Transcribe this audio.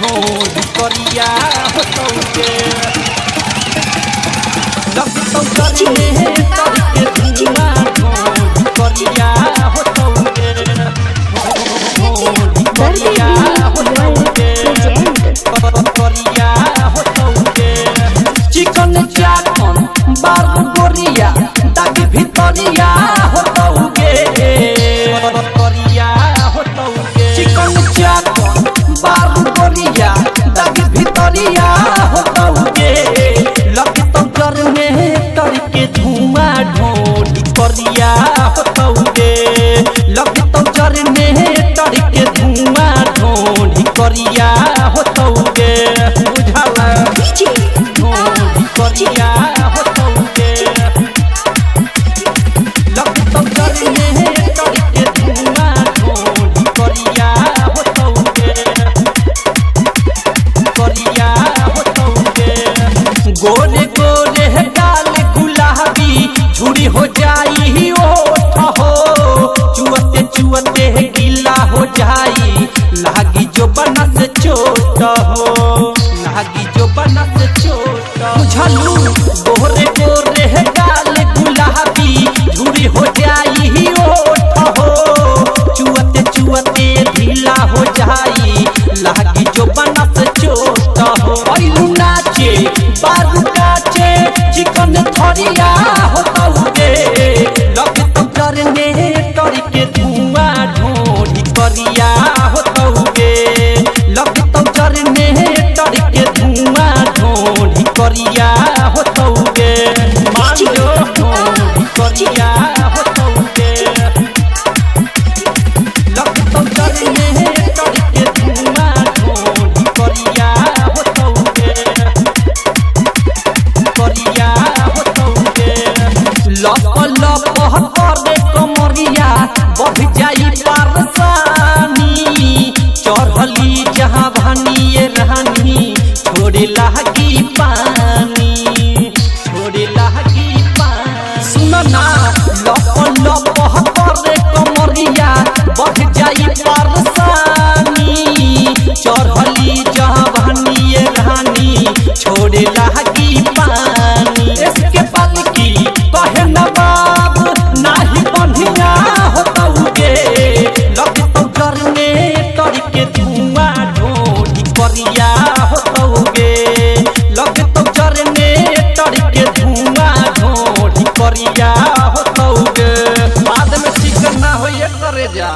ढोल करिया होतौगे लग तो करने करके धुआं ढोल करिया होतौगे ढोल करिया होतौगे करिया होतौगे चिकन चाकन बार गोरिया दाग भितरिया होतौगे करिया होतौगे चिकन चाकन बार गोरिया दाग भितरिया होतौगे लग तो करने करके धुआं ढोल करिया होतौगे लग तो करने करके धुआं ढोल करिया होतौगे बुझाला ढोल करिया होतौगे लग तो करने करके धुआं ढोल करिया होतौगे करिया होतौगे गोरे गोरे गाल गुलाबी झुरी हो जाई ओठ हो चुअते चुअते गीला हो जाई लागी जो बनस चोट हो लागी जो बनस चोट बुझलू गोरे गोरे गाल गुलाबी झुरी हो जाई ओठ हो चुअते चुअते ढीला हो जाई लागी जो बनस चोट हो ऐलू नाचे बारू नाचे चिकन थरिया होतौगे लग तो करने करके धुआं ढोल करिया होतौगे लग तो करने करके धुआं ढोल करिया होतौगे मान लो ढोल करिया होतौगे लग तो करने करके धुआं ढोल करिया होतौगे करिया होतौगे लप लप करे कमरिया बढ़ जाई परसानी चढ़ली जहाँ भनिए रहनी छोड़े लागी पानी छोड़े लागी पानी सुन ना लप लप करे कमरिया बढ़ जाई परसानी चढ़ली जहाँ भनिए रहनी छोड़े लागी पानी इसके पलकी कहे नवाब नाही बढ़िया होतौगे लग तो करने करके धुआं ढोल करिया होतौगे लग तो करने करके धुआं ढोल करिया होतौगे बाद में चिकन ना होइए करे जा।